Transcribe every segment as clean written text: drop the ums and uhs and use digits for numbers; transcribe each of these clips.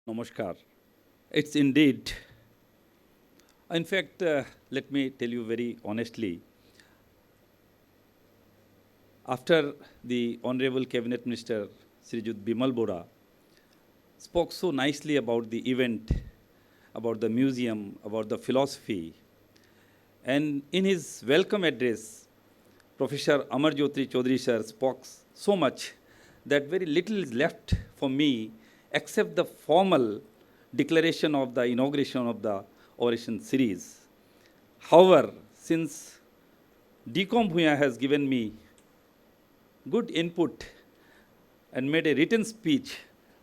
Namaskar. It's indeed. In fact, let me tell you very honestly. After the Honorable Cabinet Minister Srijut Bimal Bora spoke so nicely about the event, about the museum, about the philosophy, and in his welcome address, Professor Amarjyoti Chaudhary sir spoke so much that very little is left for me except the formal declaration of the inauguration of the Oration series. However, since DCOM Bhuya has given me good input and made a written speech,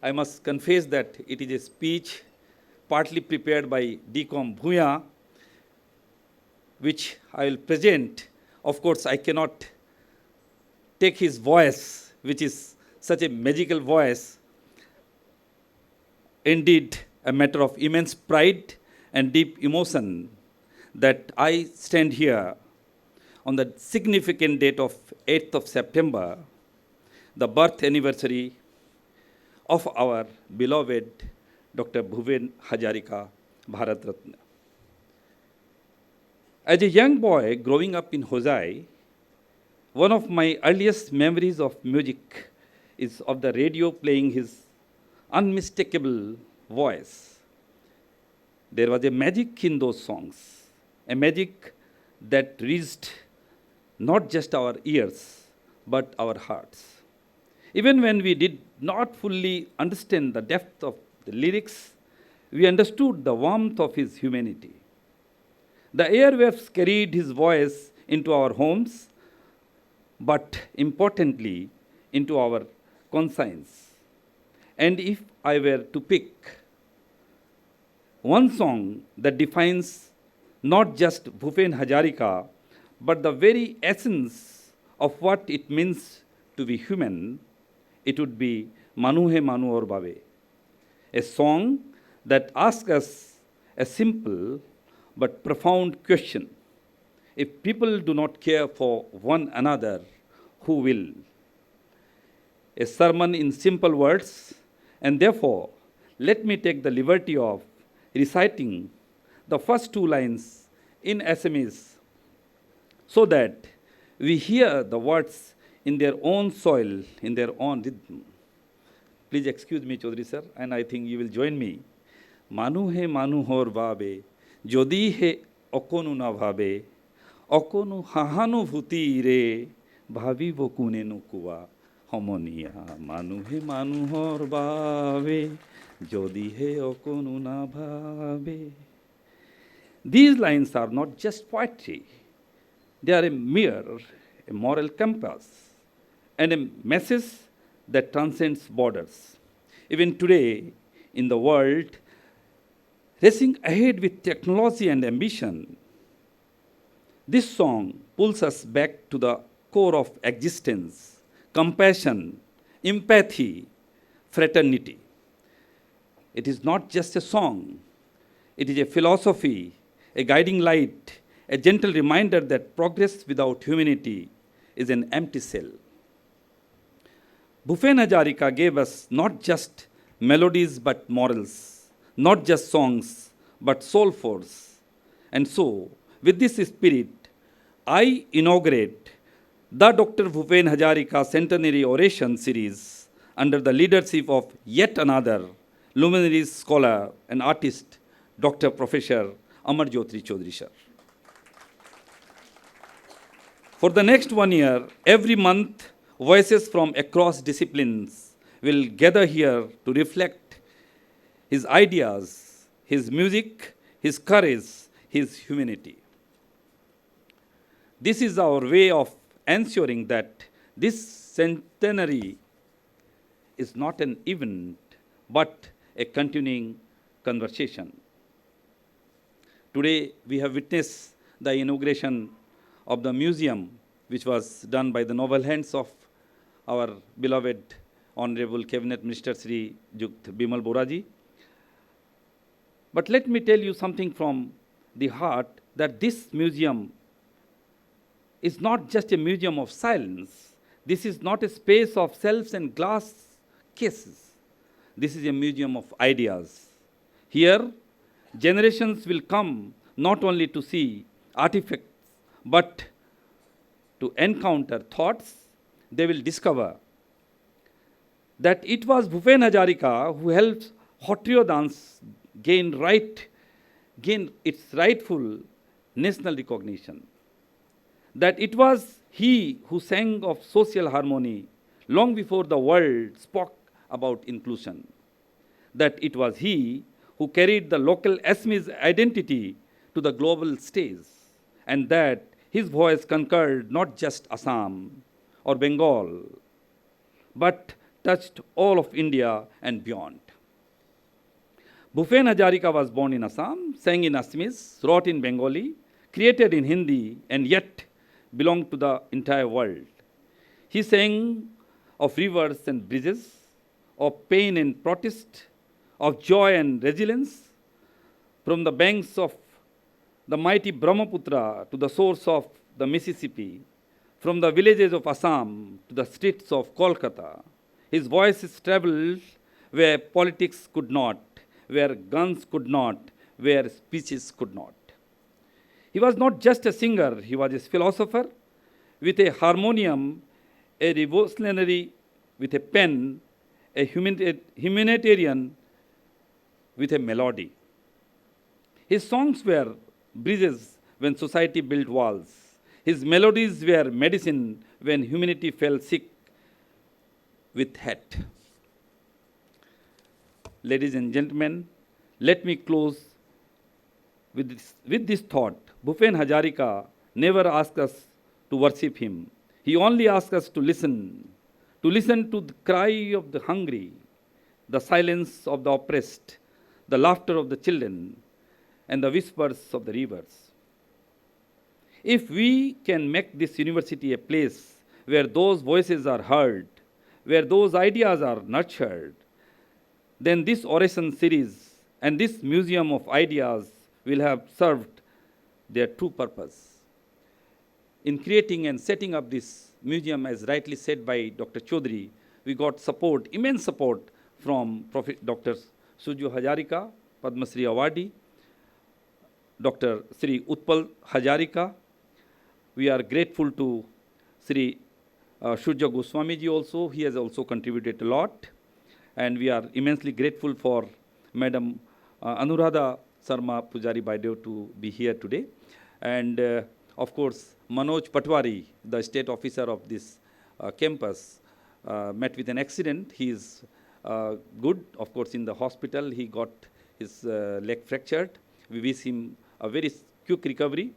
I must confess that it is a speech partly prepared by DCOM Bhuya, which I will present. Of course, I cannot take his voice, which is such a magical voice, indeed a matter of immense pride and deep emotion that I stand here on the significant date of 8th of September, the birth anniversary of our beloved Dr. Bhupen Hazarika, Bharat Ratna. As a young boy growing up in Hosai, one of my earliest memories of music is of the radio playing his unmistakable voice. There was a magic in those songs, a magic that reached not just our ears, but our hearts. Even when we did not fully understand the depth of the lyrics, we understood the warmth of his humanity. The airwaves carried his voice into our homes, but importantly, into our conscience. And if I were to pick one song that defines not just Bhupen Hazarika, but the very essence of what it means to be human, it would be Manu Hai Manu Aur Babe, a song that asks us a simple but profound question. If people do not care for one another, who will? A sermon in simple words, and therefore, let me take the liberty of reciting the first two lines in Assamese so that we hear the words in their own soil, in their own rhythm. Please excuse me, Chaudhary sir, and I think you will join me. Manu he manu hor babe, jodi he okonu na bhabe, okonu hahanu bhuti re, bhabi bokune no kuwa. Harmonia, manu he manu hor babe, jodi he okonu na bhabe. These lines are not just poetry. They are a mirror, a moral compass, and a message that transcends borders. Even today, in the world, racing ahead with technology and ambition, this song pulls us back to the core of existence: compassion, empathy, fraternity. It is not just a song, it is a philosophy, a guiding light, a gentle reminder that progress without humanity is an empty cell. Bhupen Hazarika gave us not just melodies but morals, not just songs but soul force. And so, with this spirit, I inaugurate the Dr. Bhupen Hazarika Centenary Oration series under the leadership of yet another luminary scholar and artist, Dr. Professor Amarjyoti Chaudhary sir. For the next 1 year, every month, voices from across disciplines will gather here to reflect his ideas, his music, his courage, his humanity. This is our way of ensuring that this centenary is not an event, but a continuing conversation. Today, we have witnessed the inauguration of the museum, which was done by the noble hands of our beloved Honorable Cabinet Minister Sri Jukt Bimal Boraji. But let me tell you something from the heart, that this museum is not just a museum of silence. This is not a space of shelves and glass cases. This is a museum of ideas. Here, generations will come not only to see artifacts, but to encounter thoughts. They will discover that it was Bhupen Hazarika who helped Hotrio dance gain its rightful national recognition. That it was he who sang of social harmony long before the world spoke about inclusion. That it was he who carried the local Assamese identity to the global stage, and that his voice conquered not just Assam or Bengal, but touched all of India and beyond. Bhupen Hazarika was born in Assam, sang in Assamese, wrote in Bengali, created in Hindi, and yet belonged to the entire world. He sang of rivers and bridges, of pain and protest, of joy and resilience, from the banks of the mighty Brahmaputra to the source of the Mississippi, from the villages of Assam to the streets of Kolkata. His voices traveled where politics could not, where guns could not, where speeches could not. He was not just a singer, he was a philosopher with a harmonium, a revolutionary with a pen, a humanitarian with a melody. His songs were bridges when society built walls. His melodies were medicine when humanity fell sick with hate. Ladies and gentlemen, let me close with this thought. Bhupen Hazarika never asked us to worship him. He only asked us to listen to the cry of the hungry, the silence of the oppressed, the laughter of the children, and the whispers of the rivers. If we can make this university a place where those voices are heard, where those ideas are nurtured, then this oration series and this museum of ideas will have served their true purpose. In creating and setting up this museum, as rightly said by Dr. Chaudhary, we got support, immense support from Dr. Suju Hazarika, Padma Shri Awardee, Dr. Sri Utpal Hazarika. We are grateful to Sri Shurja Goswami ji also. He has also contributed a lot. And we are immensely grateful for Madam Anuradha Sarma Pujari Baidev to be here today. And of course, Manoj Patwari, the state officer of this campus, met with an accident. He is good, of course, in the hospital. He got his leg fractured. We wish him a very quick recovery.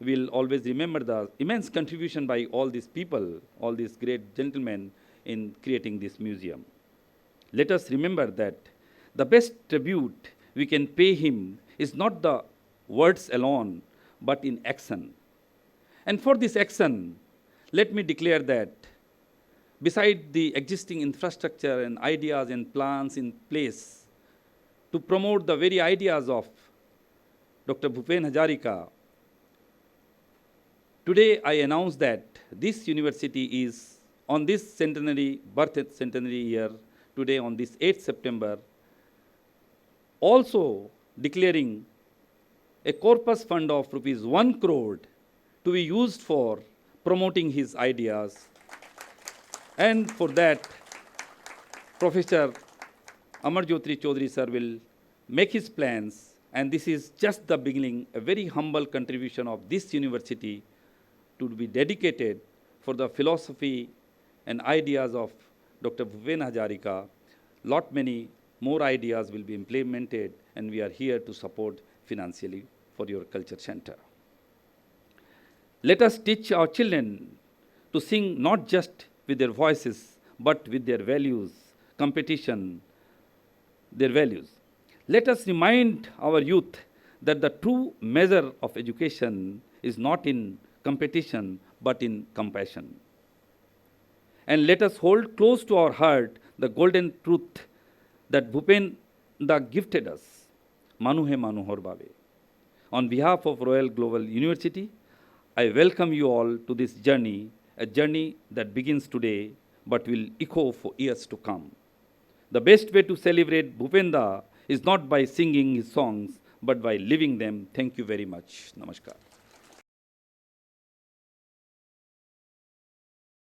We'll always remember the immense contribution by all these people, all these great gentlemen in creating this museum. Let us remember that the best tribute we can pay him is not the words alone, but in action. And for this action, let me declare that beside the existing infrastructure and ideas and plans in place to promote the very ideas of Dr. Bhupen Hazarika, today I announce that this university is on this centenary, birth centenary year, today on this 8th September, also declaring a corpus fund of rupees 1 crore to be used for promoting his ideas. And for that, Professor Amarjyoti Chaudhary sir will make his plans, and this is just the beginning, a very humble contribution of this university to be dedicated for the philosophy and ideas of Dr. Bhupen Hazarika. Lot many more ideas will be implemented, and we are here to support financially for your culture center. Let us teach our children to sing not just with their voices, but with their values, competition, their values. Let us remind our youth that the true measure of education is not in competition, but in compassion. And let us hold close to our heart the golden truth that Bhupen gifted us, Manu hai Manu hor bave. On behalf of Royal Global University, I welcome you all to this journey, a journey that begins today but will echo for years to come. The best way to celebrate Bhupenda is not by singing his songs, but by living them. Thank you very much. Namaskar.